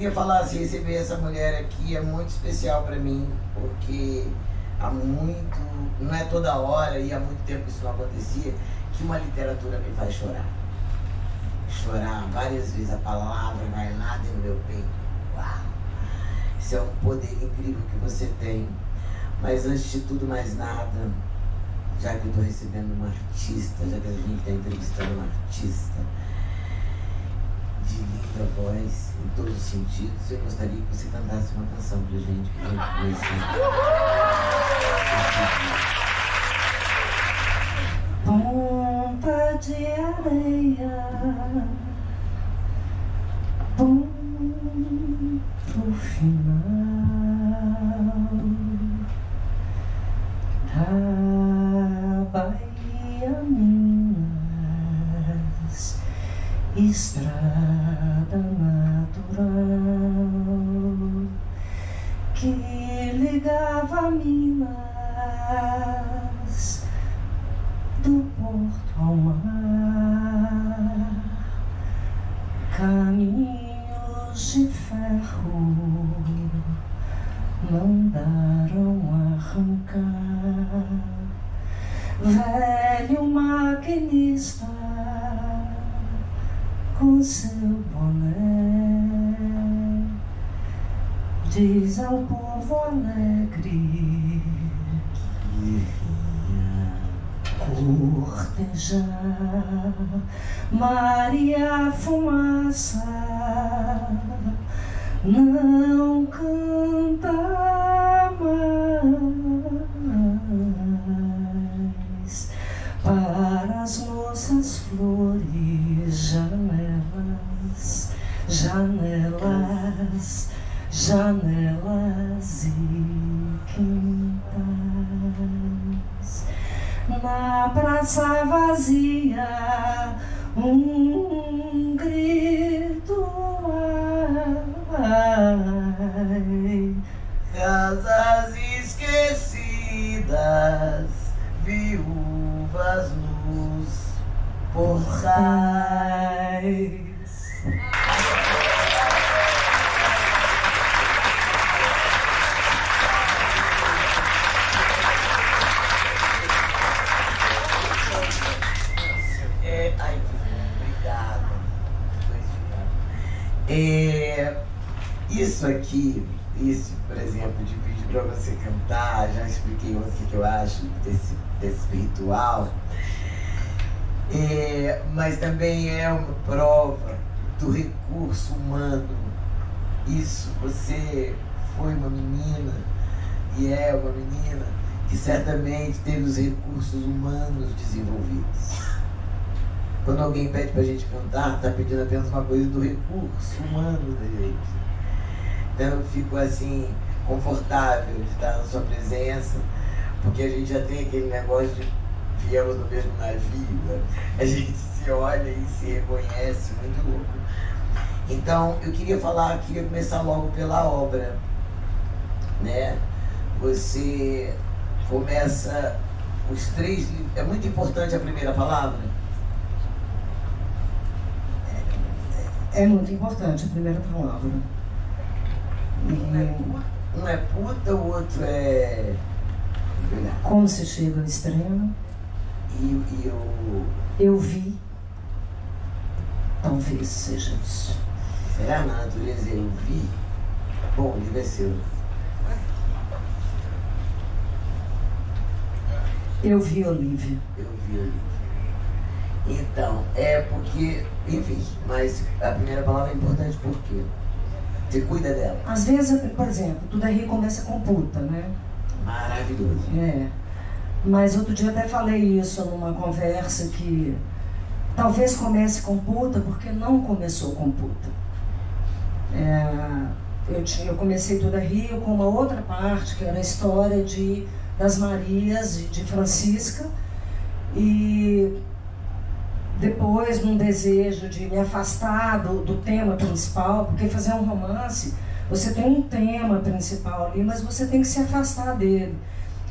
queria falar assim, receber essa mulher aqui é muito especial para mim, porque há muito, não é toda hora e há muito tempo isso não acontecia, que uma literatura me faz chorar. Chorar várias vezes, a palavra vai lá dentro do meu peito. Uau! Isso é um poder incrível que você tem. Mas antes de tudo, mais nada, já que eu estou recebendo uma artista, já que a gente está entrevistando uma artista de linda voz, em todos os sentidos, eu gostaria que você cantasse uma canção pra gente conhecer. Ponta de areia, ponto final da Bahia, Minas, estrada natural que ligava Minas do porto ao mar, caminhos de ferro mandaram arrancar. Velho maquinista com seu boné diz ao povo alegre cortejar Maria Fumaça, não canta mais para as nossas flores, janelas, janelas, janelas e quintais. Na praça vazia, um grito, ai. Casas esquecidas, viúvas nos portais. Ai, obrigado. Isso aqui, isso, por exemplo, de pedir para você cantar, já expliquei o que eu acho desse ritual, mas também é uma prova do recurso humano. Isso, você foi uma menina e é uma menina que certamente teve os recursos humanos desenvolvidos. Quando alguém pede pra gente cantar, tá pedindo apenas uma coisa do recurso humano da gente. Então eu fico assim, confortável de estar na sua presença, porque a gente já tem aquele negócio de viemos no mesmo navio, né? A gente se olha e se reconhece, muito louco. Então eu queria começar logo pela obra, né? Você começa os 3 livros, é muito importante a primeira palavra? É muito importante a primeira palavra. Um é puta, o outro é... Como se chega ao extremo? Eu vi. Talvez seja isso. Será na natureza eu vi? Bom, deve ser. Eu vi Olívia. Eu vi Olívia. Então, é porque, enfim, mas a primeira palavra é importante porque você cuida dela. Às vezes, por exemplo, tudo aí começa com puta, né? Maravilhoso. É. Mas outro dia até falei isso numa conversa que talvez comece com puta porque não começou com puta. Eu comecei Tudo é Rio com uma outra parte, que era a história das Marias, de Francisca, e depois num desejo de me afastar do tema principal, porque fazer um romance, você tem um tema principal ali, mas você tem que se afastar dele.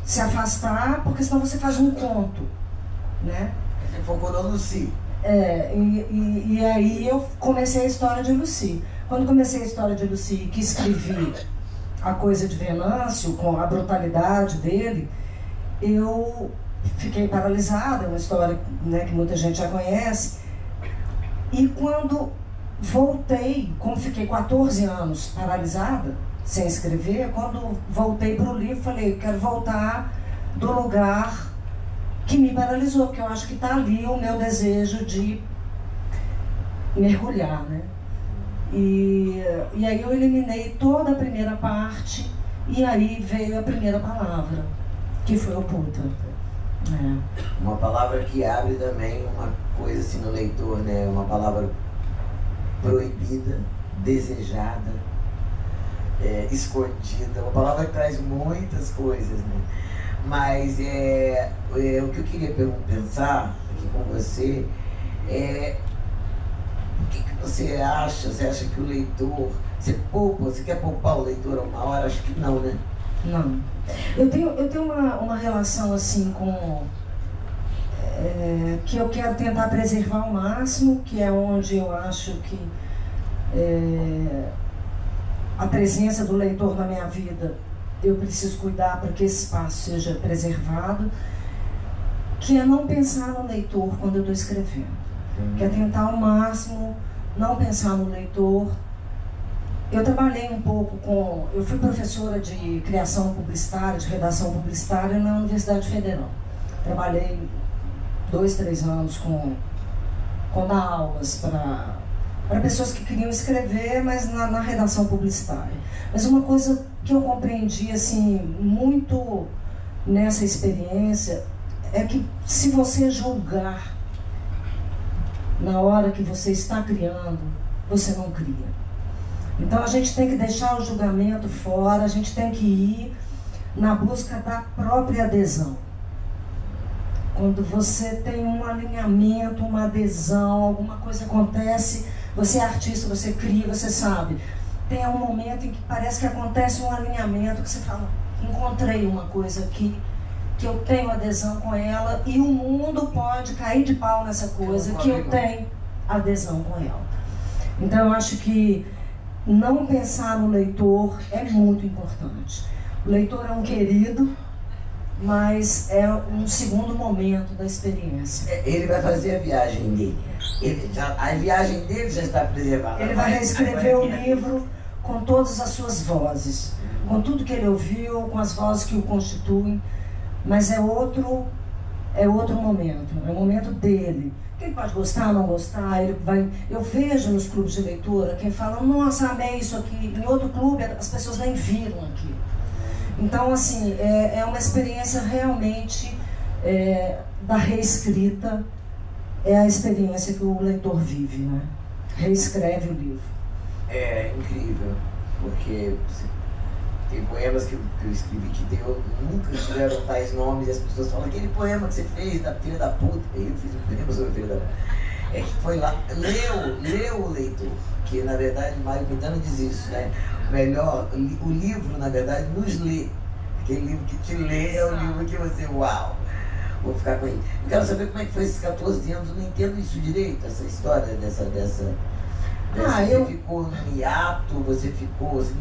Se afastar, porque senão você faz um conto, né? Você focou no Lucy. E aí eu comecei a história de Lucy. Quando comecei a história de Lucy, que escrevi A Coisa de Venâncio, com a brutalidade dele, eu fiquei paralisada, é uma história, né, que muita gente já conhece. E quando voltei, como fiquei 14 anos paralisada, sem escrever, quando voltei para o livro, falei, eu quero voltar do lugar que me paralisou, porque eu acho que está ali o meu desejo de mergulhar, né? E aí eu eliminei toda a primeira parte, e aí veio a primeira palavra, que foi o puta. Uma palavra que abre também uma coisa assim no leitor, né? Uma palavra proibida, desejada, escondida, uma palavra que traz muitas coisas, né? Mas o que eu queria pensar aqui com você é o que você acha? Você acha que o leitor, você quer poupar o leitor a uma hora? Acho que não, né? Não. Eu tenho uma relação assim com... que eu quero tentar preservar ao máximo, que é onde eu acho que a presença do leitor na minha vida, eu preciso cuidar para que esse espaço seja preservado, que é não pensar no leitor quando eu estou escrevendo. Que é tentar ao máximo não pensar no leitor. Eu trabalhei um pouco com... Eu fui professora de criação publicitária, de redação publicitária na Universidade Federal. Trabalhei 2, 3 anos com dar aulas para pessoas que queriam escrever, mas na redação publicitária. Mas uma coisa que eu compreendi assim, muito nessa experiência é que se você julgar na hora que você está criando, você não cria. Então a gente tem que deixar o julgamento fora, a gente tem que ir na busca da própria adesão. Quando você tem um alinhamento, uma adesão, alguma coisa acontece, você é artista, você cria, você sabe. Tem um momento em que parece que acontece um alinhamento, que você fala, encontrei uma coisa aqui, que eu tenho adesão com ela, e o mundo pode cair de pau nessa coisa, que eu tenho adesão com ela. Então eu acho que não pensar no leitor é muito importante. O leitor é um querido, mas é um segundo momento da experiência. Ele vai fazer a viagem dele. A viagem dele já está preservada. Ele vai reescrever o livro com todas as suas vozes, com tudo que ele ouviu, com as vozes que o constituem, mas é outro momento, é o momento dele. Ele pode gostar, não gostar, ele vai... Eu vejo nos clubes de leitura quem fala, nossa, amei isso aqui. Em outro clube, as pessoas nem viram aquilo. Então, assim, é uma experiência realmente da reescrita, é a experiência que o leitor vive, né? Reescreve o livro. É incrível, porque tem poemas que eu escrevi que nunca tiveram tais nomes, e as pessoas falam, aquele poema que você fez da filha da puta, eu fiz um poema sobre a filha da puta. É que foi lá, leu o leitor, que na verdade Mário Quintana diz isso, né? Melhor, o livro na verdade nos lê. Aquele livro que te lê é o livro que você, uau, vou ficar com ele. Eu quero saber como é que foi esses 14 anos, eu não entendo isso direito, essa história dessa você ficou no hiato, você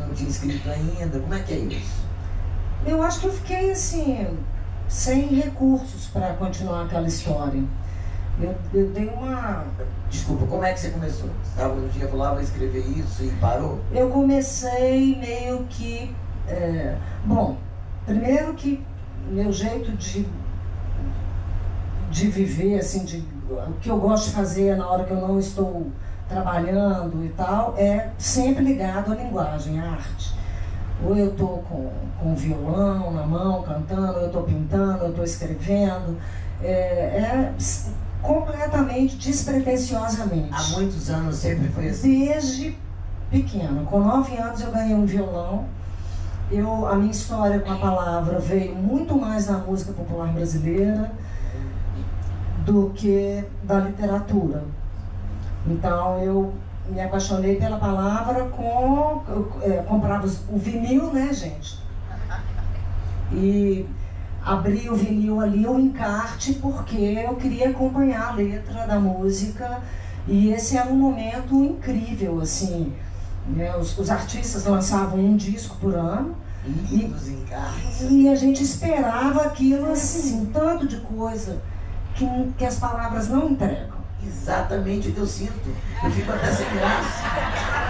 não tinha escrito ainda, como é que é isso? Eu acho que eu fiquei assim, sem recursos para continuar aquela história. Eu dei uma... Desculpa, como é que você começou? Você estava um dia, falava, vou escrever isso e parou? Eu comecei meio que... bom, primeiro que meu jeito de viver, assim, o que eu gosto de fazer na hora que eu não estou trabalhando e tal, é sempre ligado à linguagem, à arte. Ou eu estou com o violão na mão, cantando, ou eu estou pintando, ou eu estou escrevendo. Completamente, despretensiosamente. Há muitos anos sempre foi assim? Desde pequena. Com 9 anos eu ganhei um violão. A minha história com a palavra veio muito mais da música popular brasileira do que da literatura. Então eu me apaixonei pela palavra comprava o vinil, né, gente? E abri o vinil ali, o encarte, porque eu queria acompanhar a letra da música. E esse era um momento incrível, assim, Né? Os artistas lançavam um disco por ano. Lindos encargos. E a gente esperava aquilo assim, um tanto de coisa que as palavras não entregam. Exatamente o que eu sinto. Eu fico até sem graça.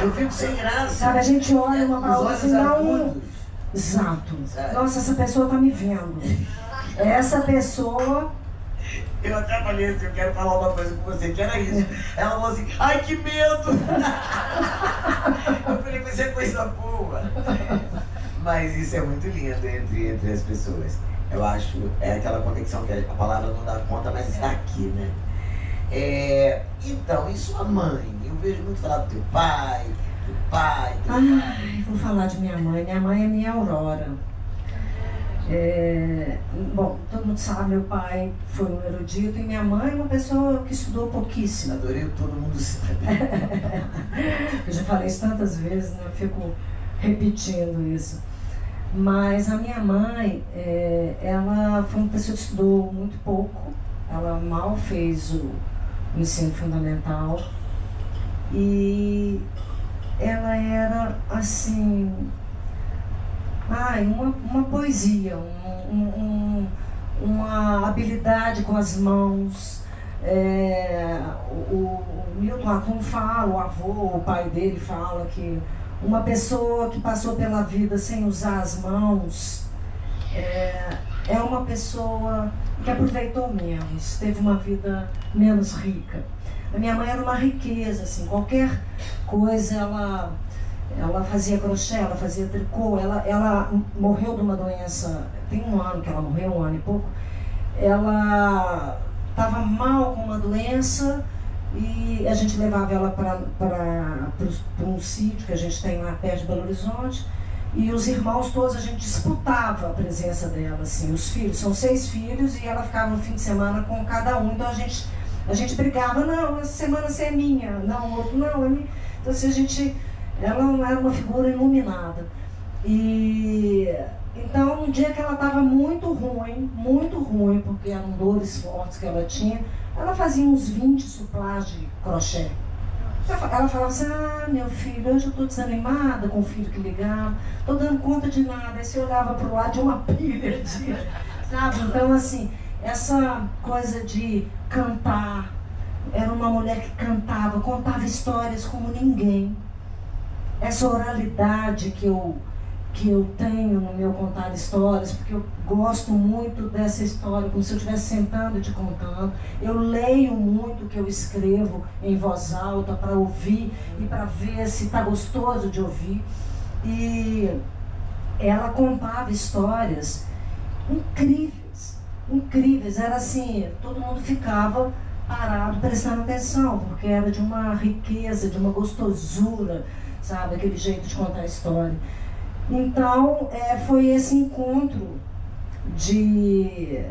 Eu fico sem graça. Sabe, a gente olha uma para outra assim, não. Exato. Nossa, essa pessoa tá me vendo. Essa pessoa. Eu até falei assim, eu quero falar uma coisa com você, que era isso. Ela falou assim, ai que medo! Eu falei, mas é coisa boa. Mas isso é muito lindo entre as pessoas. Eu acho, é aquela conexão que a palavra não dá conta, mas está aqui, né? Então, e sua mãe? Eu vejo muito falar do teu pai, Vou falar de minha mãe. Minha mãe é minha Aurora. Bom, todo mundo sabe, meu pai foi um erudito e minha mãe é uma pessoa que estudou pouquíssimo. Adorei, todo mundo sabe. Eu já falei isso tantas vezes, né? Eu fico repetindo isso. Mas a minha mãe, ela foi uma pessoa que estudou muito pouco. Ela mal fez o ensino fundamental. E ela era, assim, uma poesia, uma habilidade com as mãos. O Milton Atum fala, o avô, o pai dele fala que uma pessoa que passou pela vida sem usar as mãos é uma pessoa que aproveitou menos, teve uma vida menos rica. A minha mãe era uma riqueza, assim, qualquer coisa ela fazia crochê, ela fazia tricô, ela morreu de uma doença, tem um ano que ela morreu, um ano e pouco. Ela estava mal com uma doença e a gente levava ela para um sítio que a gente tem lá perto de Belo Horizonte, e os irmãos todos, a gente disputava a presença dela, assim, os filhos, são 6 filhos e ela ficava no fim de semana com cada um, então a gente brigava, não, essa semana você é minha, não, o outro não, é minha. Então assim, ela não era uma figura iluminada. E então um dia que ela estava muito ruim, porque eram dores fortes que ela tinha, ela fazia uns 20 suplás de crochê. Ela falava assim, meu filho, hoje eu estou desanimada com o filho que ligava, estou dando conta de nada. Aí você olhava para o lado de uma pilha de, sabe? Então assim, essa coisa de cantar, era uma mulher que cantava, contava histórias como ninguém. Essa oralidade que eu tenho no meu contar histórias, porque eu gosto muito dessa história, como se eu estivesse sentando e te contando. Eu leio muito o que eu escrevo em voz alta para ouvir e para ver se está gostoso de ouvir. E ela contava histórias incríveis. Era assim, todo mundo ficava parado prestando atenção, porque era de uma riqueza, de uma gostosura, sabe, aquele jeito de contar a história. Então, foi esse encontro de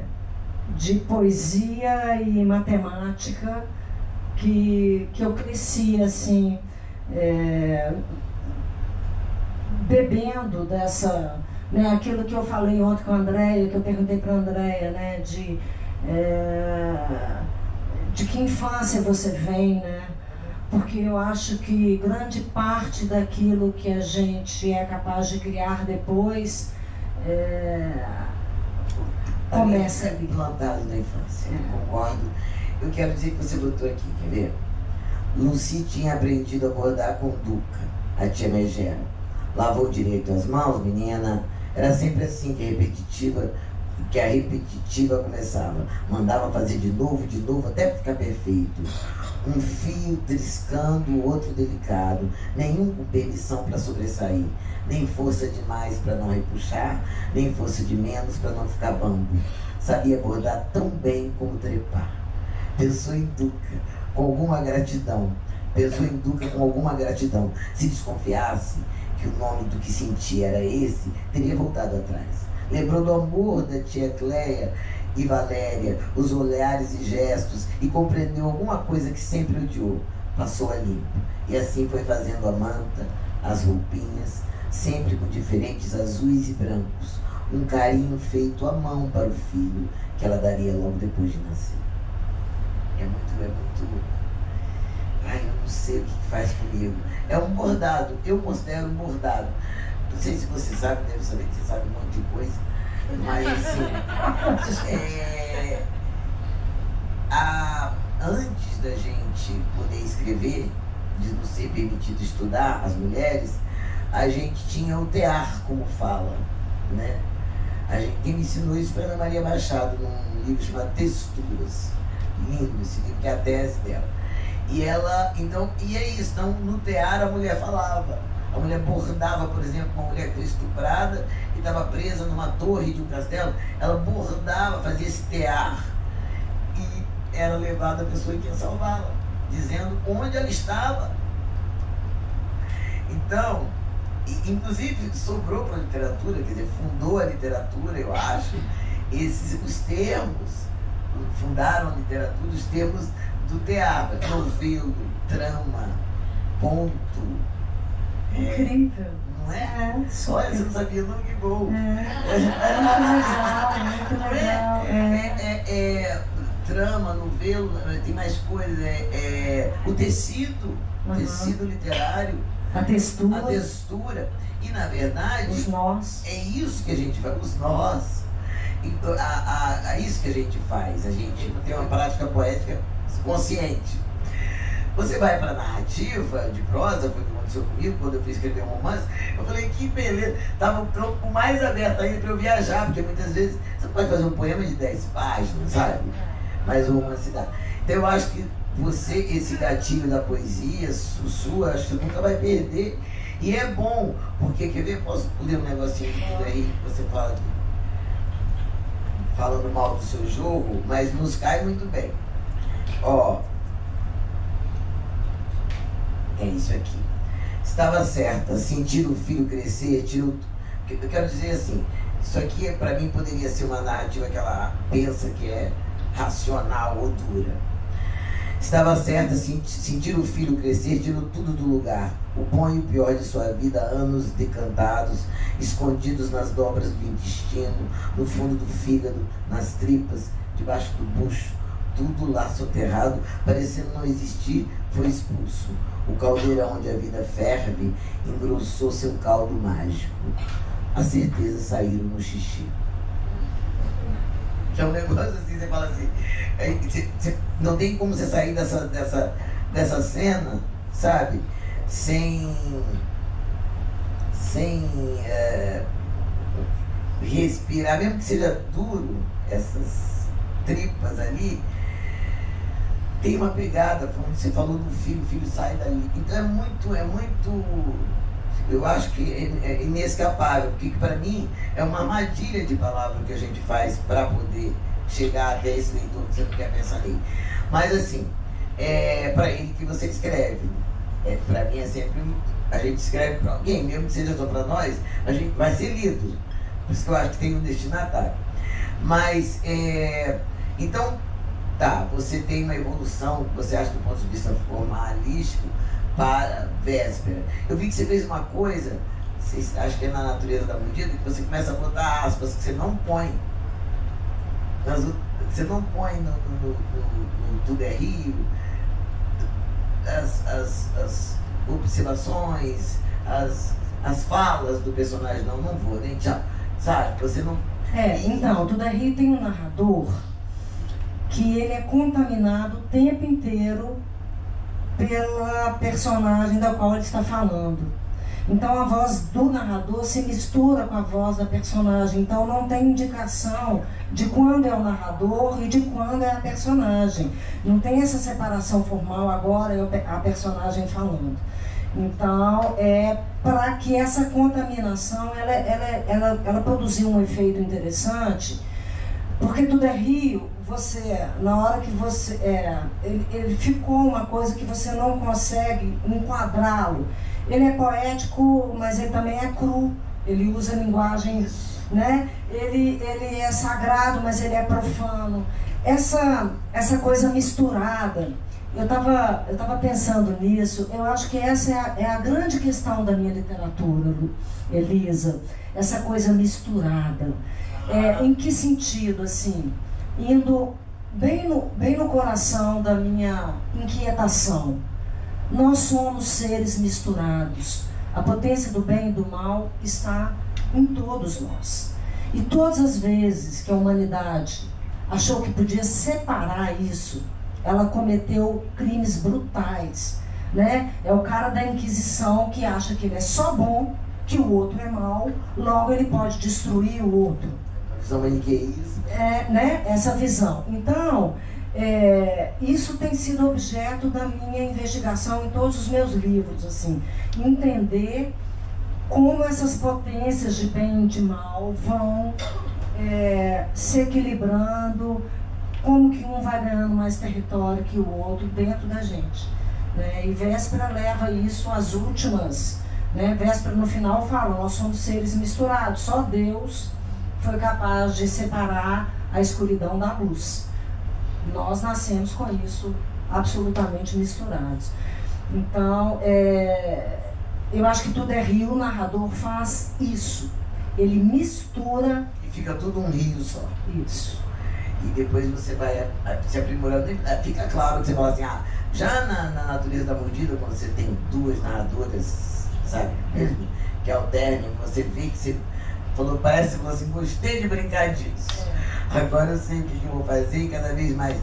poesia e matemática que eu cresci, assim, bebendo dessa, né, aquilo que eu falei ontem com a Andréia, que eu perguntei para a Andréia, né, de que infância você vem, né? Porque eu acho que grande parte daquilo que a gente é capaz de criar depois começa ali. Plantado na infância, concordo. Eu quero dizer que você botou aqui, quer ver? Lucy tinha aprendido a bordar com Duca, a tia Megera. Lavou direito as mãos, menina. Era sempre assim que a repetitiva começava. Mandava fazer de novo, até ficar perfeito. Um fio triscando, o outro delicado, nenhum com permissão para sobressair, nem força demais para não repuxar, nem força de menos para não ficar bambo. Sabia bordar tão bem como trepar. Pensou em Duca com alguma gratidão. Se desconfiasse que o nome do que sentia era esse, teria voltado atrás. Lembrou do amor da tia Cleia e Valéria, os olhares e gestos, e compreendeu alguma coisa que sempre odiou. Passou a limpo, e assim foi fazendo a manta, as roupinhas, sempre com diferentes azuis e brancos, um carinho feito à mão para o filho, que ela daria logo depois de nascer. É muito... Ai, eu não sei. sei o que faz comigo. É um bordado, eu considero um bordado. Não sei se você sabe, deve saber que você sabe um monte de coisa, mas assim, antes da gente poder escrever, de não ser permitido estudar, as mulheres, a gente tinha o tear, como fala, né? Quem me ensinou isso foi a Ana Maria Machado, num livro chamado Texturas. Lindo esse livro, que é a tese dela. E ela, então, e é isso, então, no tear a mulher falava. A mulher bordava, por exemplo, uma mulher que foi estuprada e estava presa numa torre de um castelo, ela bordava, fazia esse tear. E era levada a pessoa que ia salvá-la, dizendo onde ela estava. Então, inclusive sobrou para a literatura, quer dizer, fundou a literatura, eu acho, os termos, fundaram a literatura, os termos do teatro, novelo, trama, ponto. Incrível. Não é? Olha, você não sabia não, que bom. Muito legal. Trama, novelo, tem mais coisas, o tecido, tecido literário. A textura. E na verdade, os nós. É isso que a gente faz, os nós. É isso que a gente faz. A gente tem uma prática poética consciente. Você vai para a narrativa de prosa, foi o que aconteceu comigo quando eu fui escrever um romance. Eu falei, que beleza, estava o tronco mais aberto ainda para eu viajar, porque muitas vezes você não pode fazer um poema de 10 páginas, sabe? Mas o romance dá. Então eu acho que você, esse gatilho da poesia, acho que você nunca vai perder. E é bom, porque, quer ver, posso ler um negocinho de tudo aí que você fala aqui, falando mal do seu jogo, mas nos cai muito bem. Ó, é isso aqui. Estava certa, sentir o filho crescer, eu quero dizer assim, isso aqui para mim poderia ser uma narrativa que ela pensa que é racional ou dura. Estava certa, sentir o filho crescer, tirou tudo do lugar, o bom e o pior de sua vida, anos decantados, escondidos nas dobras do intestino, no fundo do fígado, nas tripas, debaixo do bucho, tudo lá soterrado, parecendo não existir, foi expulso. O caldeirão onde a vida ferve engrossou seu caldo mágico. A certeza saíram no xixi. Que é um negócio assim, você fala assim, não tem como você sair dessa cena, sabe? Sem respirar, mesmo que seja duro, essas tripas ali, tem uma pegada, como você falou do filho, o filho sai dali. Então é muito, eu acho que é inescapável, porque para mim é uma armadilha de palavra que a gente faz para poder chegar até esse leitor que você não quer pensar nele. Mas assim, para ele que você escreve, para mim é sempre, a gente escreve para alguém, mesmo que seja só para nós, a gente vai ser lido. Por isso que eu acho que tem um destinatário. Mas, então, tá, você tem uma evolução, você acha do ponto de vista formalístico, para véspera. Eu vi que você fez uma coisa, acho que é na natureza da medida, que você começa a botar aspas que você não põe. Você não põe no Tudo é Rio, as observações, as falas do personagem, não vou, nem tchau. Sabe, você não... Então, Tudo é Rio tem um narrador que ele é contaminado o tempo inteiro pela personagem da qual ele está falando. Então a voz do narrador se mistura com a voz da personagem, então não tem indicação de quando é o narrador e de quando é a personagem. Não tem essa separação formal, agora é a personagem falando. Então, para que essa contaminação, ela produziu um efeito interessante, porque Tudo é Rio, na hora que você... ele ficou uma coisa que você não consegue enquadrá-lo. Ele é poético, mas ele também é cru. Ele usa linguagem, né? Ele é sagrado, mas ele é profano. Essa coisa misturada, eu tava pensando nisso. Eu acho que essa é a grande questão da minha literatura, Elisa. Essa coisa misturada. Em que sentido, assim? Indo bem no coração da minha inquietação. Nós somos seres misturados. A potência do bem e do mal está em todos nós. E todas as vezes que a humanidade achou que podia separar isso, ela cometeu crimes brutais, né? É o cara da Inquisição que acha que ele é só bom, que o outro é mau, logo ele pode destruir o outro. Visão maniqueísta. Né? Essa visão. Então, isso tem sido objeto da minha investigação em todos os meus livros, assim, entender como essas potências de bem e de mal vão se equilibrando, como que um vai ganhando mais território que o outro dentro da gente, né? E Véspera leva isso às últimas, né? Véspera no final fala, nós somos seres misturados, só Deus foi capaz de separar a escuridão da luz. Nós nascemos com isso absolutamente misturados. Então, eu acho que tudo é rio, o narrador faz isso. Ele mistura... E fica tudo um rio só. Isso. E depois você vai se aprimorando. Fica claro que você fala assim, já na Natureza da Mordida, quando você tem duas narradoras, sabe, mesmo, que alternam, você vê que você falou, parece que você gostei de brincar disso. Agora eu sei o que eu vou fazer cada vez mais.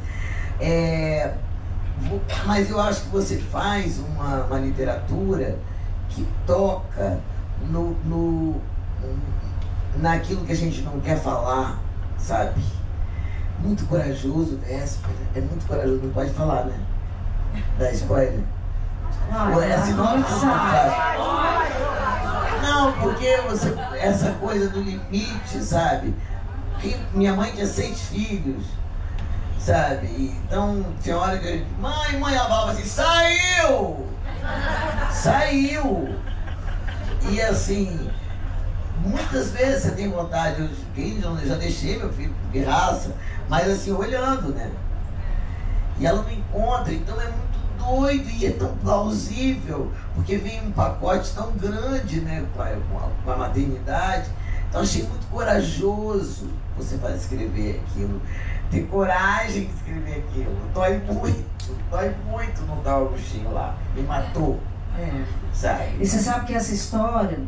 Mas eu acho que você faz uma literatura que toca naquilo que a gente não quer falar, sabe? Muito corajoso, Véspera. É muito corajoso, não pode falar, né? Dá spoiler. Não, porque essa coisa do limite, sabe? Minha mãe tinha 6 filhos, sabe? Então tinha hora que eu... Mãe, ela falava assim, saiu! E assim, muitas vezes você tem vontade, eu já deixei meu filho de raça, mas assim, olhando, né? E ela não encontra, então é muito doido e é tão plausível, porque vem um pacote tão grande, né, com a maternidade. Então achei muito corajoso você fazer escrever aquilo, ter coragem de escrever aquilo. Dói muito não dar o bichinho lá, me matou. Sabe? E você sabe que essa história,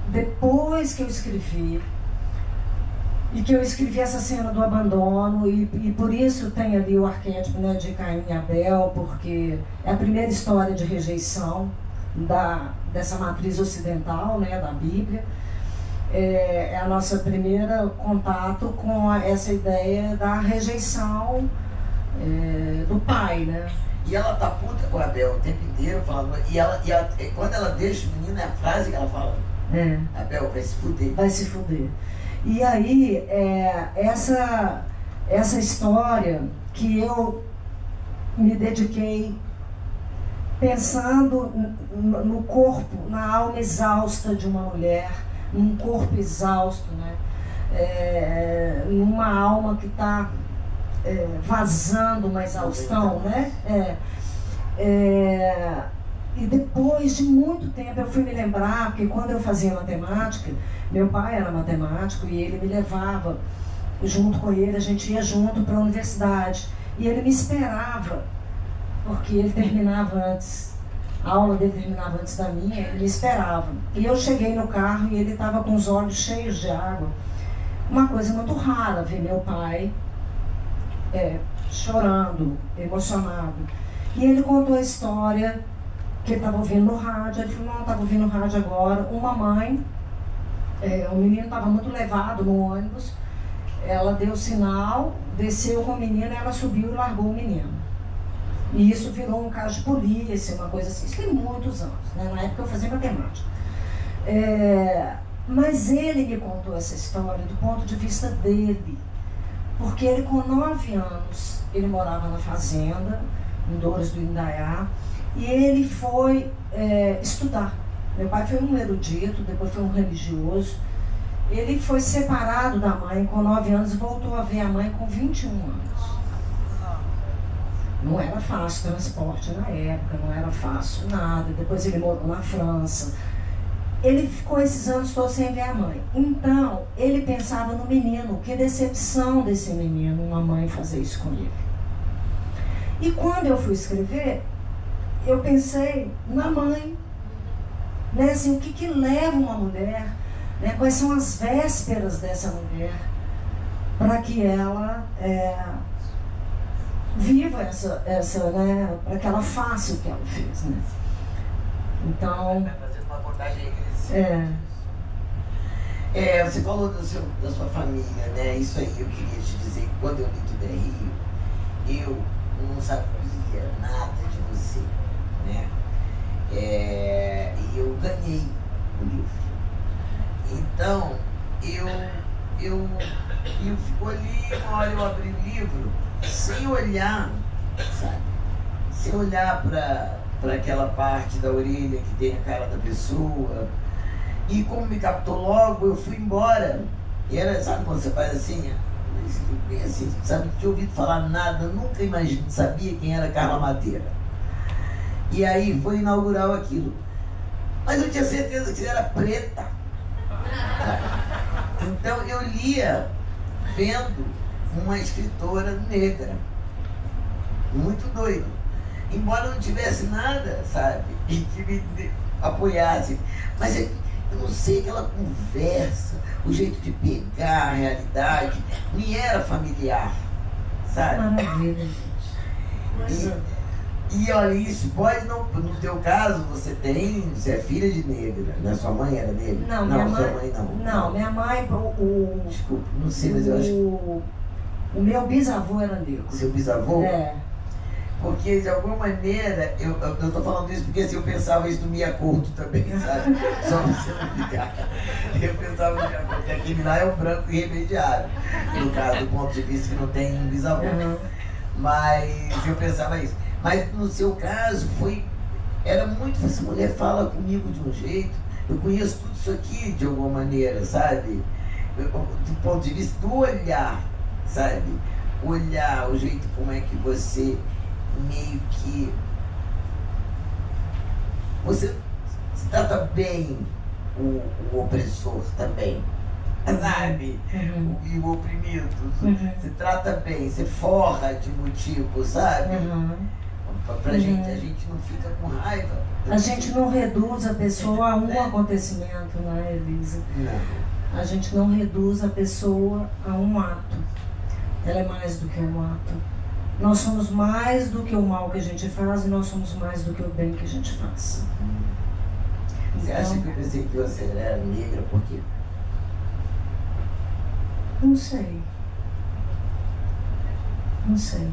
depois que eu escrevi, e que eu escrevi essa cena do abandono, e por isso tem ali o arquétipo, né, de Caim e Abel, porque é a primeira história de rejeição dessa matriz ocidental, né, da Bíblia. É a nossa primeira contato com essa ideia da rejeição do pai, né? E ela tá puta com a Abel o tempo inteiro, falando, e quando ela deixa o menino, é a frase que ela fala, Abel vai se fuder. Vai se fuder. E aí, essa história que eu me dediquei pensando no corpo, na alma exausta de uma mulher, num corpo exausto, né? Numa alma que está vazando uma exaustão, né? E depois de muito tempo eu fui me lembrar, porque quando eu fazia matemática, meu pai era matemático e ele me levava junto com ele, a gente ia junto para a universidade. E ele me esperava, porque ele terminava antes, a aula dele terminava antes da minha, ele me esperava. E eu cheguei no carro e ele estava com os olhos cheios de água. Uma coisa muito rara, ver meu pai chorando, emocionado. E ele contou a história que ele estava ouvindo no rádio. Ele falou, não, estava ouvindo no rádio agora. Uma mãe, o menino estava muito levado no ônibus, ela deu sinal, desceu com o menino, ela subiu e largou o menino. E isso virou um caso de polícia, uma coisa assim. Isso tem muitos anos, né? Na época eu fazia matemática. Mas ele me contou essa história do ponto de vista dele. Porque ele, com 9 anos, ele morava na fazenda, em Dores do Indaiá, e ele foi estudar. Meu pai foi um erudito, depois foi um religioso. Ele foi separado da mãe com 9 anos e voltou a ver a mãe com 21 anos. Não era fácil transporte na época, não era fácil nada. Depois ele morou na França. Ele ficou esses anos todos sem ver a mãe. Então, ele pensava no menino. Que decepção desse menino, uma mãe fazer isso com ele. E quando eu fui escrever, eu pensei na mãe, né? Assim, o que leva uma mulher, né? Quais são as vésperas dessa mulher para que ela viva essa né? Para que ela faça o que ela fez, né? Então, fazendo uma contagem regressiva. Você falou da sua família, né? Isso aí eu queria te dizer que quando eu li Tudo é Rio, eu não sabia nada de você, né? E eu ganhei o livro. Então, eu fico ali, uma hora eu abri o livro, sem olhar, sabe? Sem olhar para aquela parte da orelha que tem a cara da pessoa. E como me captou logo, eu fui embora. E era, sabe quando você faz assim? Assim, sabe, não tinha ouvido falar nada, nunca sabia quem era Carla Madeira. E aí foi inaugural aquilo. Mas eu tinha certeza que era preta. Então eu lia vendo uma escritora negra. Muito doido. Embora não tivesse nada, sabe, e que me apoiasse. Mas eu não sei, aquela conversa, o jeito de pegar a realidade, me era familiar, sabe? Maravilha, gente. E olha, isso pode não, no teu caso, você é filha de negra, né? Sua mãe era negra? Não, minha mãe, sua mãe não. Não, minha mãe, desculpa, não sei, mas eu acho que... O meu bisavô era negro. Seu bisavô? É. Porque, de alguma maneira, eu tô falando isso porque assim, eu pensava isso no Mia Couto também, sabe? Só pra você não ficar. Eu pensava no Mia Couto, que aquele lá é um branco irremediário. No caso, do ponto de vista que não tem um bisavô. Uhum. Mas eu pensava isso. Mas no seu caso, era muito, essa mulher fala comigo de um jeito, eu conheço tudo isso aqui de alguma maneira, sabe? Do ponto de vista do olhar, sabe? Olhar, o jeito como é que você meio que você trata bem o opressor também, sabe? Uhum. E o oprimido, Uhum. você trata bem, você forra de motivo, sabe? Uhum. Pra gente, a gente não fica com raiva. A gente não reduz a pessoa a um acontecimento, não é, Elisa? Não. A gente não reduz a pessoa a um ato. Ela é mais do que um ato. Nós somos mais do que o mal que a gente faz e nós somos mais do que o bem que a gente faz. Você acha que eu pensei que você era negra por quê? Não sei. Não sei.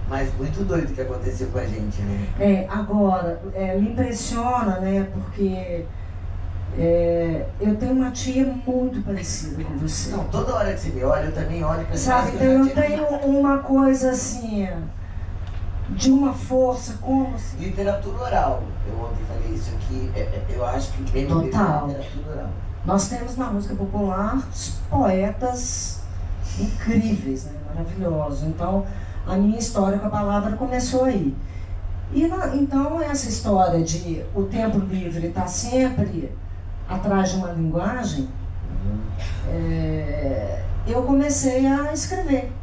Mas muito doido o que aconteceu com a gente, né? Agora, me impressiona, né, porque eu tenho uma tia muito parecida com você. Não, toda hora que você me olha, eu também olho para você. Sabe, então eu tenho uma coisa assim, de uma força como se... Literatura oral. Eu ontem falei isso aqui, eu acho que bem Total. Literatura oral. Nós temos na música popular poetas incríveis, né, maravilhosos. Então, a minha história com a palavra começou aí. Então, essa história de o tempo livre estar sempre atrás de uma linguagem, eu comecei a escrever.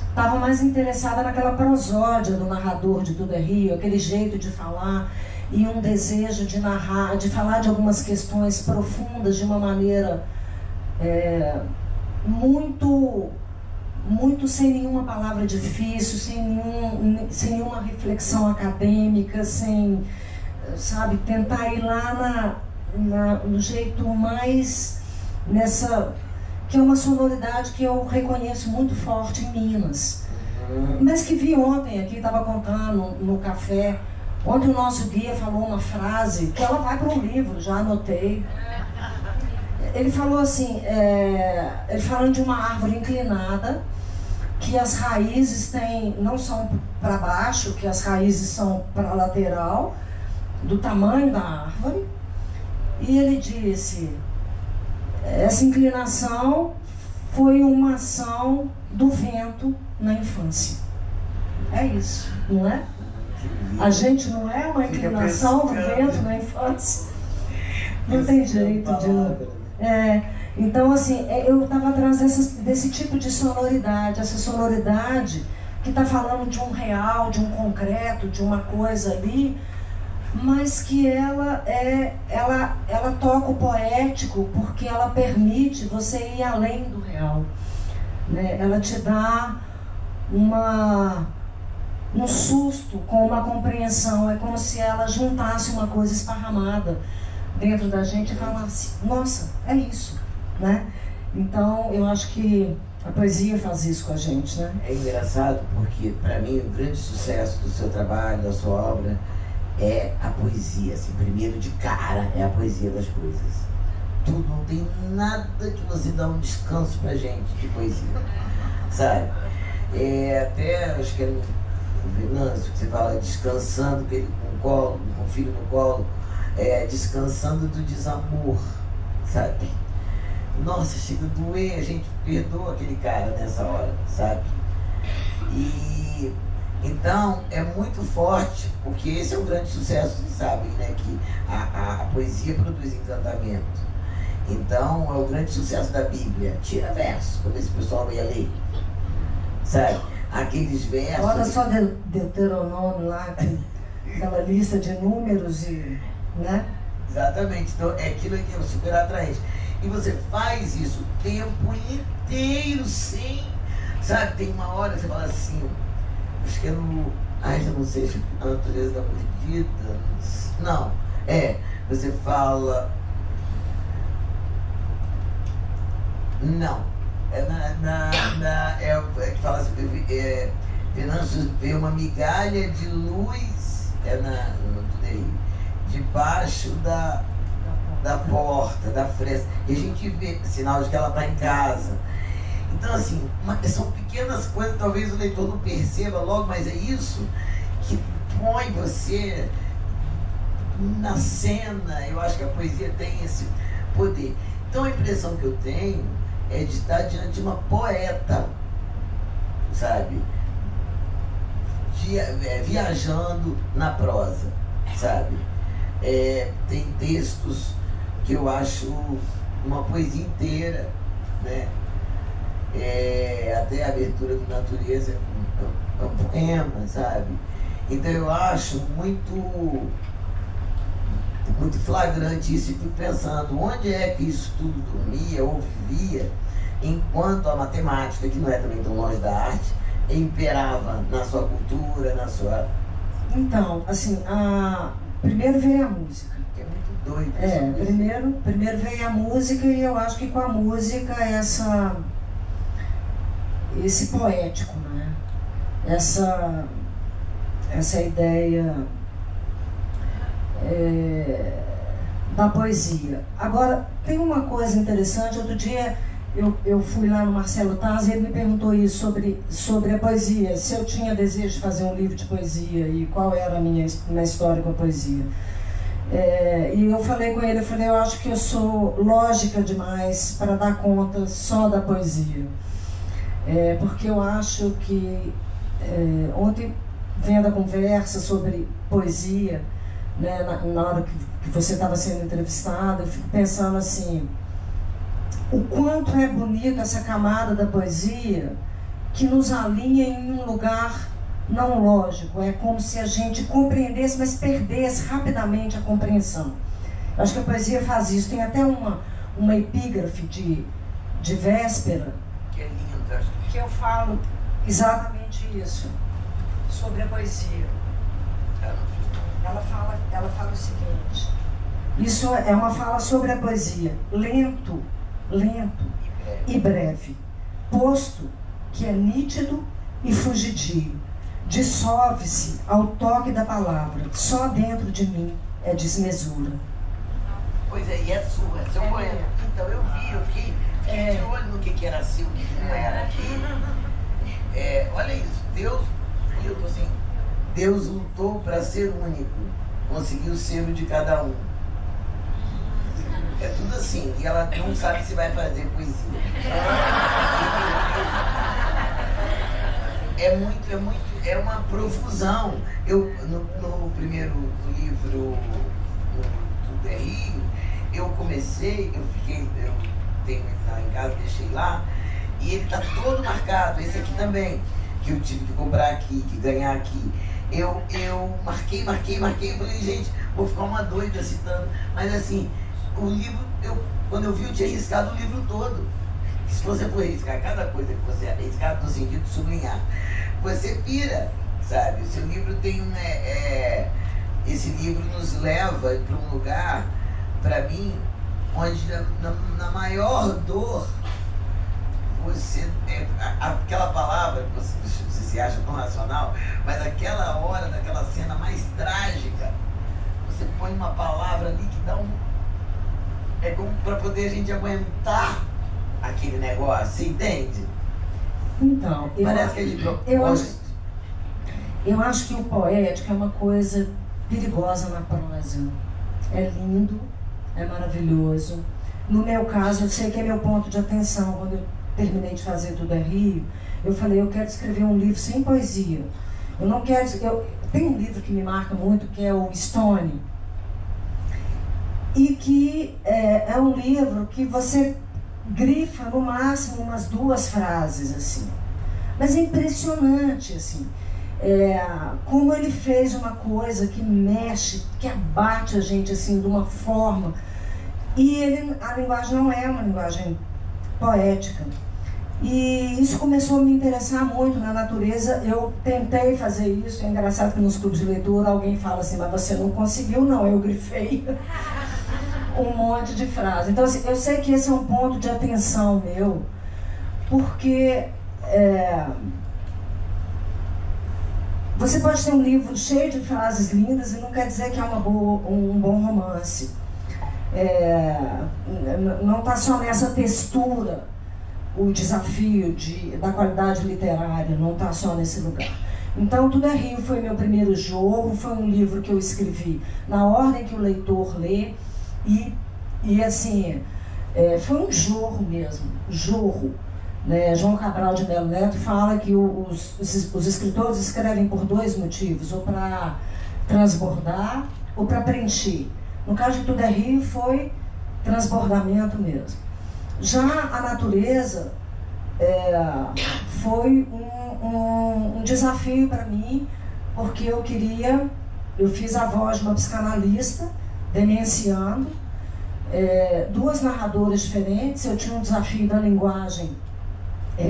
Estava mais interessada naquela prosódia do narrador de Tudo é Rio, aquele jeito de falar e um desejo de narrar, de falar de algumas questões profundas de uma maneira muito sem nenhuma palavra difícil, sem nenhuma reflexão acadêmica, sem, sabe, tentar ir lá no jeito mais nessa, que é uma sonoridade que eu reconheço muito forte em Minas, mas que vi ontem aqui, estava contando no café. Ontem o nosso guia falou uma frase que ela vai para um livro, já anotei. Ele falou assim, ele falando de uma árvore inclinada, que as raízes não são para baixo, que as raízes são para a lateral, do tamanho da árvore. E ele disse, essa inclinação foi uma ação do vento na infância. É isso, não é? A gente não é uma inclinação do vento na infância. Não tem jeito de não. Então, assim, eu estava atrás desse tipo de sonoridade, essa sonoridade que está falando de um real, de um concreto, de uma coisa ali, mas que ela toca o poético porque ela permite você ir além do real, né? Ela te dá um susto com uma compreensão. É como se ela juntasse uma coisa esparramada dentro da gente e falasse, nossa, é isso, né? Então eu acho que a poesia faz isso com a gente, né? É engraçado porque para mim o grande sucesso do seu trabalho, da sua obra, é a poesia, assim, primeiro de cara é a poesia das coisas. Tudo, não tem nada que você dá um descanso pra gente de poesia, sabe? Até, acho que é no Venâncio, que você fala descansando com ele com o filho no colo, descansando do desamor, sabe? Nossa, chega a doer, a gente perdoa aquele cara nessa hora, sabe? E então é muito forte, porque esse é o grande sucesso, vocês sabem, né? Que a poesia produz encantamento. Então é o grande sucesso da Bíblia. Tira verso, quando esse pessoal ia ler, sabe? Aqueles versos. Olha só Deuteronômio lá, aquela lista de números, né? Exatamente, então aquilo aqui é super atraente. E você faz isso o tempo inteiro, sem, sabe? Tem uma hora que você fala assim, acho que é no, eu não sei se é a natureza da mordida, não, você fala, não, que fala assim, Venâncio vê uma migalha de luz, debaixo da porta, da fresta, e a gente vê sinal de que ela está em casa. Então, assim, são pequenas coisas, talvez o leitor não perceba logo, mas é isso que põe você na cena. Eu acho que a poesia tem esse poder. Então, a impressão que eu tenho é de estar diante de uma poeta, sabe? Viajando na prosa, sabe? Tem textos que eu acho uma poesia inteira, né? Até a abertura do Natureza é um poema, sabe? Então eu acho muito flagrante isso, e fico pensando onde é que isso tudo dormia ou vivia enquanto a matemática, que não é também tão longe da arte, imperava na sua cultura, na sua... Então, assim, primeiro veio a música. Que é muito doido. Primeiro veio a música, e eu acho que com a música esse poético, né? Essa ideia da poesia. Agora, tem uma coisa interessante. Outro dia eu fui lá no Marcelo Taz e ele me perguntou isso sobre a poesia, se eu tinha desejo de fazer um livro de poesia e qual era a minha história com a poesia. E eu falei com ele, eu acho que eu sou lógica demais para dar conta só da poesia. Porque eu acho que ontem, vendo a conversa sobre poesia, né, na hora que você estava sendo entrevistado, eu fico pensando assim, o quanto é bonito essa camada da poesia que nos alinha em um lugar não lógico. É como se a gente compreendesse, mas perdesse rapidamente a compreensão. Eu acho que a poesia faz isso. Tem até uma epígrafe de véspera, que é linda, que eu falo exatamente isso, sobre a poesia. Ela fala o seguinte, isso é uma fala sobre a poesia: lento e breve, posto que é nítido e fugidio, dissolve-se ao toque da palavra, só dentro de mim é desmesura. Pois é, e é sua, é seu poema. Então eu fiquei de olho no que era seu, o que não era. Olha isso, Deus lutou para ser único, conseguiu ser o de cada um. É tudo assim, e ela não sabe se vai fazer poesia. É uma profusão. Eu, no primeiro livro, Tudo é Rio, eu tenho lá em casa, deixei lá, e ele está todo marcado, esse aqui também. que eu tive que comprar aqui, que ganhar aqui. Eu marquei, eu falei, gente, vou ficar uma doida citando. Mas assim, o livro, quando eu vi, eu tinha riscado o livro todo. E se você for riscar cada coisa que você arriscar, no sentido de sublinhar, você pira, sabe? O seu livro tem esse livro nos leva para um lugar, para mim, onde na maior dor, você aquela palavra que você se acha tão racional, mas aquela hora, daquela cena mais trágica, você põe uma palavra ali que dá é como para poder a gente aguentar aquele negócio, você entende? Então, parece que a gente eu acho que o poético é uma coisa perigosa na prosa. É lindo, é maravilhoso. No meu caso, eu sei que é meu ponto de atenção. Quando eu terminei de fazer Tudo é Rio, eu falei, eu quero escrever um livro sem poesia. Eu não quero... Tem um livro que me marca muito, que é o Stone, e que é um livro que você grifa no máximo umas 2 frases, assim. Mas é impressionante, assim, como ele fez uma coisa que mexe, que abate a gente, assim, de uma forma. E a linguagem não é uma linguagem poética. E isso começou a me interessar muito na natureza. Eu tentei fazer isso. É engraçado que nos clubes de leitura alguém fala assim, mas você não conseguiu, não. Eu grifei um monte de frases. Então, assim, eu sei que esse é um ponto de atenção meu, porque você pode ter um livro cheio de frases lindas e não quer dizer que é um bom romance. Não está só nessa textura o desafio da qualidade literária, não está só nesse lugar. Então, Tudo é Rio foi meu primeiro jorro, foi um livro que eu escrevi na ordem que o leitor lê, e assim, foi um jorro mesmo, jorro. Né? João Cabral de Melo Neto fala que os escritores escrevem por 2 motivos, ou para transbordar ou para preencher. No caso de Tudo é Rio foi transbordamento mesmo. Já a natureza foi um desafio para mim, porque eu fiz a voz de uma psicanalista demenciando, 2 narradoras diferentes. Eu tinha um desafio da linguagem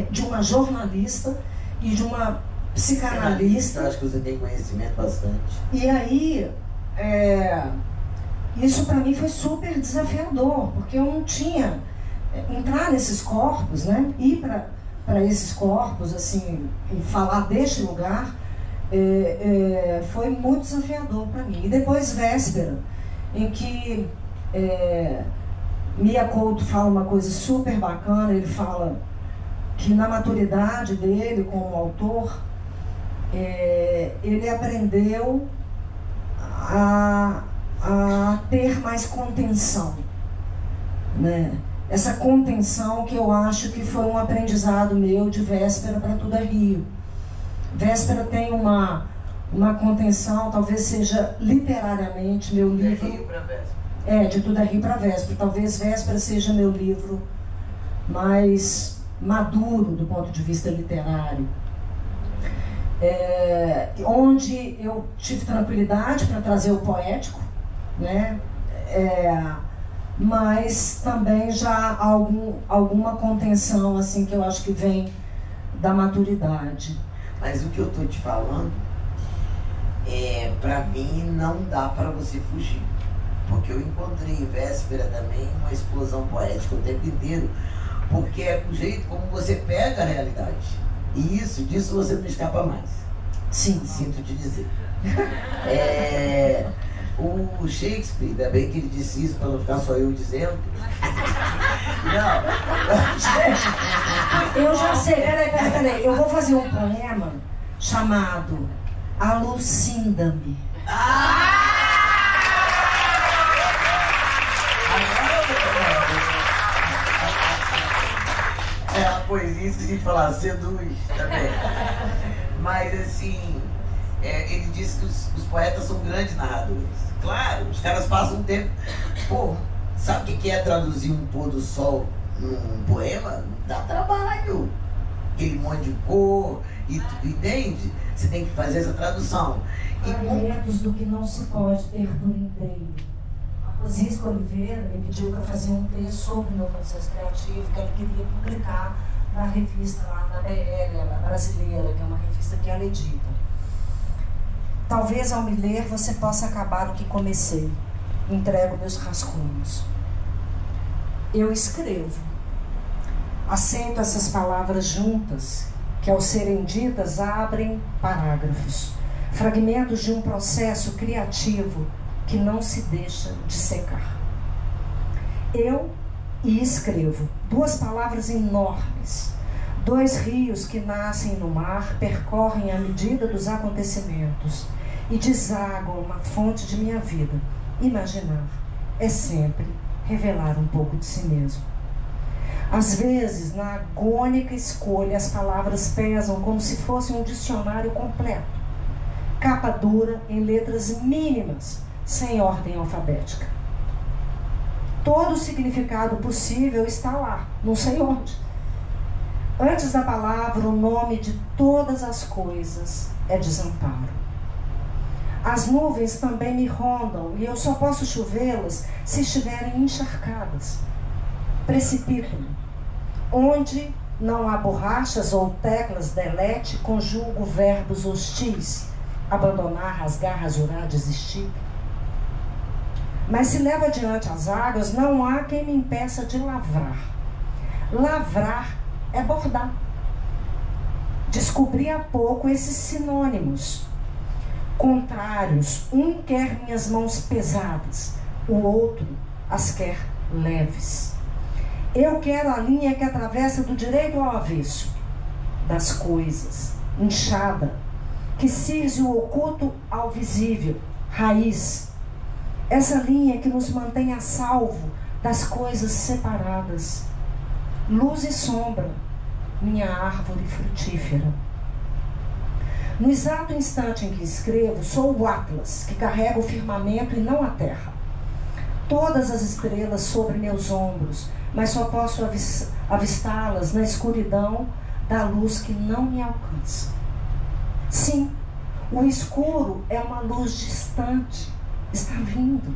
de uma jornalista e de uma psicanalista. Eu acho que você tem conhecimento bastante. E aí, isso para mim foi super desafiador, porque eu não tinha... Entrar nesses corpos, né? Ir para esses corpos, assim, e falar deste lugar, foi muito desafiador para mim. E depois Véspera, em que Mia Couto fala uma coisa super bacana. Ele fala que na maturidade dele como autor, ele aprendeu a ter mais contenção, né? Essa contenção que eu acho que foi um aprendizado meu de Véspera para Tudo é Rio. Véspera tem uma contenção, talvez seja literariamente meu livro... De Rio para Véspera. De Tudo é Rio para Véspera. Talvez Véspera seja meu livro mais maduro do ponto de vista literário. Onde eu tive tranquilidade para trazer o poético, né? Mas também já alguma contenção, assim, que eu acho que vem da maturidade. Mas o que eu estou te falando, para mim, não dá para você fugir. Porque eu encontrei em Véspera também uma explosão poética o tempo inteiro. Porque é o jeito como você pega a realidade. E disso você não escapa mais. Sim. Sinto te dizer. O Shakespeare, ainda bem que ele disse isso para não ficar só eu dizendo. Não. Eu já sei, peraí. Eu vou fazer um poema chamado Alucinda-me. É uma poesia, esqueci de falar, seduz também. Mas assim, ele disse que os poetas são grandes narradores. Claro, os caras passam um tempo... Pô, sabe o que é traduzir um pôr do sol num poema? Dá trabalho. aquele monte de cor, e tu entende? Você tem que fazer essa tradução. Fragmentos do que não se pode ter por inteiro. A Rosisca Oliveira me pediu para fazer um texto sobre o meu processo criativo, que ela queria publicar na revista lá, na BL, a brasileira, que é uma revista que ela edita. Talvez ao me ler você possa acabar o que comecei. Entrego meus rascunhos. Eu escrevo. Aceito essas palavras juntas, que ao serem ditas abrem parágrafos, fragmentos de um processo criativo que não se deixa de secar. Eu e escrevo, duas palavras enormes, dois rios que nascem no mar, percorrem à medida dos acontecimentos e desaguam uma fonte de minha vida. Imaginar é sempre revelar um pouco de si mesmo. Às vezes, na agônica escolha, as palavras pesam como se fosse um dicionário completo. Capa dura em letras mínimas, sem ordem alfabética. Todo o significado possível está lá, não sei onde. Antes da palavra, o nome de todas as coisas é desamparo. As nuvens também me rondam e eu só posso chovê-las se estiverem encharcadas. Precipito-me. Onde não há borrachas ou teclas delete, conjugo verbos hostis. Abandonar, rasgar, rasurar, desistir. Mas se levo adiante as águas, não há quem me impeça de lavrar. Lavrar é bordar. Descobri há pouco esses sinônimos contrários. Um quer minhas mãos pesadas, o outro as quer leves. Eu quero a linha que atravessa do direito ao avesso das coisas, inchada, que cise o oculto ao visível, raiz. Essa linha que nos mantém a salvo das coisas separadas. Luz e sombra, minha árvore frutífera. No exato instante em que escrevo, sou o Atlas, que carrega o firmamento e não a terra. Todas as estrelas sobre meus ombros, mas só posso avistá-las na escuridão da luz que não me alcança. Sim, o escuro é uma luz distante, está vindo.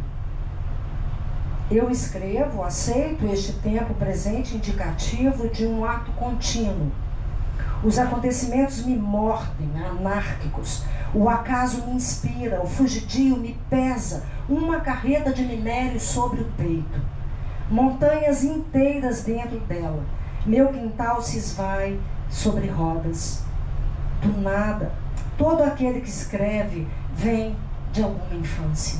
Eu escrevo, aceito este tempo presente indicativo de um ato contínuo. Os acontecimentos me mordem, anárquicos. O acaso me inspira, o fugidio me pesa, uma carreta de minério sobre o peito. Montanhas inteiras dentro dela. Meu quintal se esvai sobre rodas. Do nada, todo aquele que escreve vem de alguma infância.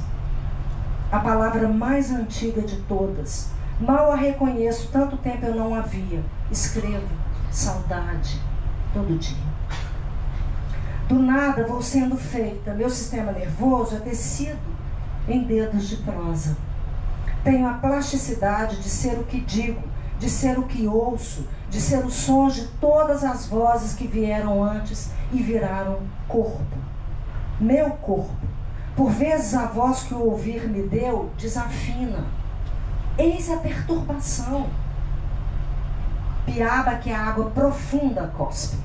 A palavra mais antiga de todas. Mal a reconheço, tanto tempo eu não a via. Escrevo saudade todo dia. Do nada vou sendo feita. Meu sistema nervoso é tecido em dedos de prosa. Tenho a plasticidade de ser o que digo, de ser o que ouço, de ser os sons de todas as vozes que vieram antes e viraram corpo. Meu corpo. Por vezes a voz que o ouvir me deu desafina. Eis a perturbação. Piaba que a água profunda cospe.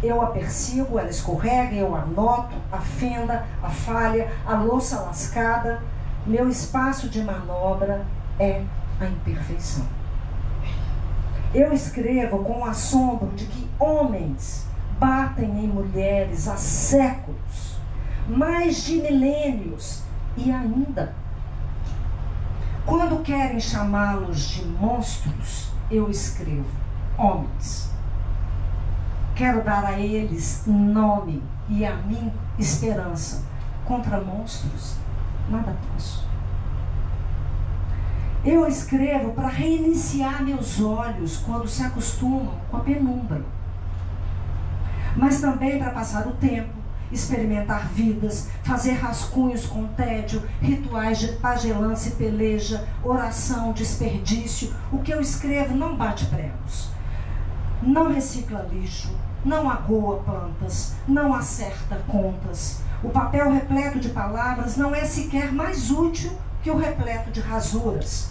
Eu a persigo, ela escorrega, eu anoto, a fenda, a falha, a louça lascada. Meu espaço de manobra é a imperfeição. Eu escrevo com o assombro de que homens batem em mulheres há séculos, mais de milênios, e ainda, quando querem chamá-los de monstros, eu escrevo homens. Quero dar a eles nome e a mim esperança. Contra monstros, nada posso. Eu escrevo para reiniciar meus olhos quando se acostumam com a penumbra. Mas também para passar o tempo, experimentar vidas, fazer rascunhos com tédio, rituais de pagelância e peleja, oração, desperdício. O que eu escrevo não bate pregos, não recicla lixo, não agoa plantas, não acerta contas. O papel repleto de palavras não é sequer mais útil que o repleto de rasuras.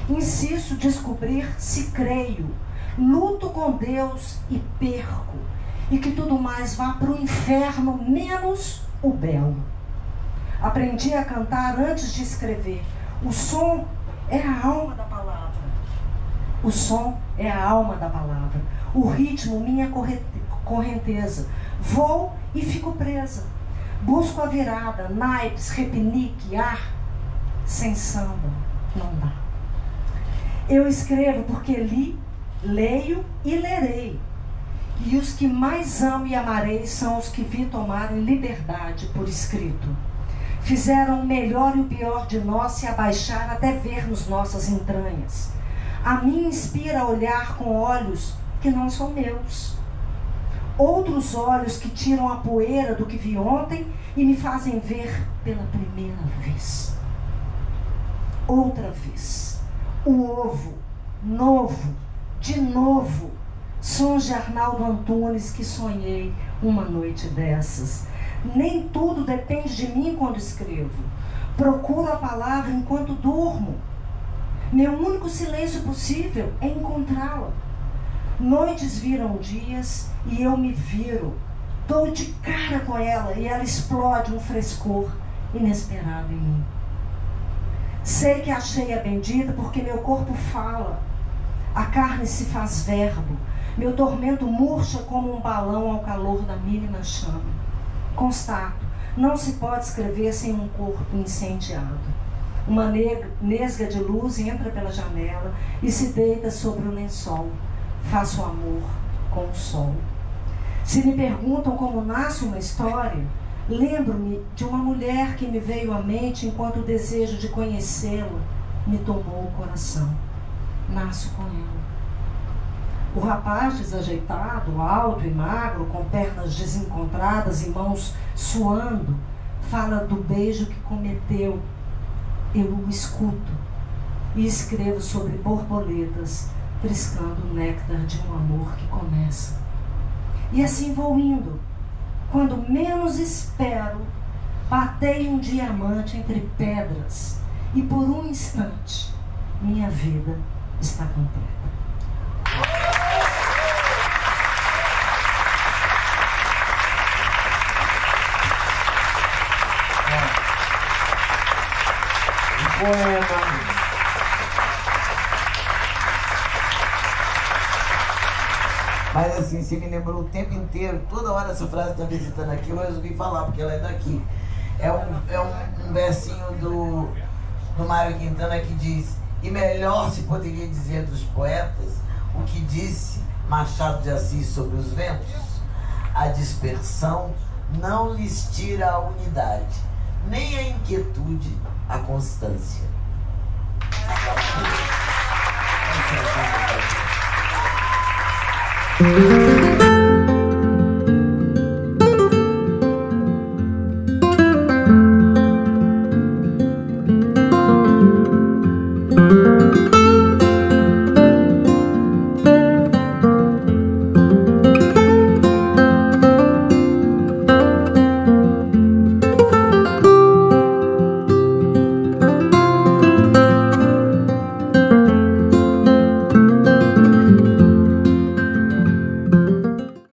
Insisto descobrir se creio. luto com Deus e perco, e que tudo mais vá para o inferno, menos o belo. Aprendi a cantar antes de escrever. O som é a alma da palavra. O som é a alma da palavra. O ritmo, minha correnteza. Vou e fico presa. Busco a virada, naipes, repinique, ar. Sem samba, não dá. Eu escrevo porque li, leio e lerei. E os que mais amo e amarei são os que vi tomarem liberdade por escrito. Fizeram o melhor e o pior de nós se abaixar até vermos nossas entranhas. A mim inspira a olhar com olhos que não são meus. Outros olhos que tiram a poeira do que vi ontem e me fazem ver pela primeira vez. Outra vez. O ovo, novo, de novo. Sons de Arnaldo Antunes que sonhei uma noite dessas. Nem tudo depende de mim quando escrevo. Procuro a palavra enquanto durmo. Meu único silêncio possível é encontrá-la. Noites viram dias e eu me viro. Dou de cara com ela e ela explode um frescor inesperado em mim. Sei que achei a bendita porque meu corpo fala. A carne se faz verbo. Meu tormento murcha como um balão ao calor da mínima chama. Constato, não se pode escrever sem um corpo incendiado. Uma nesga de luz entra pela janela e se deita sobre o lençol. Faço amor com o sol. Se me perguntam como nasce uma história, lembro-me de uma mulher que me veio à mente enquanto o desejo de conhecê-la me tomou o coração. Nasço com ela. O rapaz desajeitado, alto e magro, com pernas desencontradas e mãos suando, fala do beijo que cometeu. Eu o escuto e escrevo sobre borboletas, triscando o néctar de um amor que começa. E assim vou indo. Quando menos espero, batei um diamante entre pedras e por um instante minha vida está completa. Poema. Mas assim, você me lembrou o tempo inteiro, toda hora essa frase está visitando aqui, eu resolvi falar, porque ela é daqui. É um versinho do Mário Quintana que diz: e melhor se poderia dizer dos poetas o que disse Machado de Assis sobre os ventos: a dispersão não lhes tira a unidade, nem a inquietude a constância.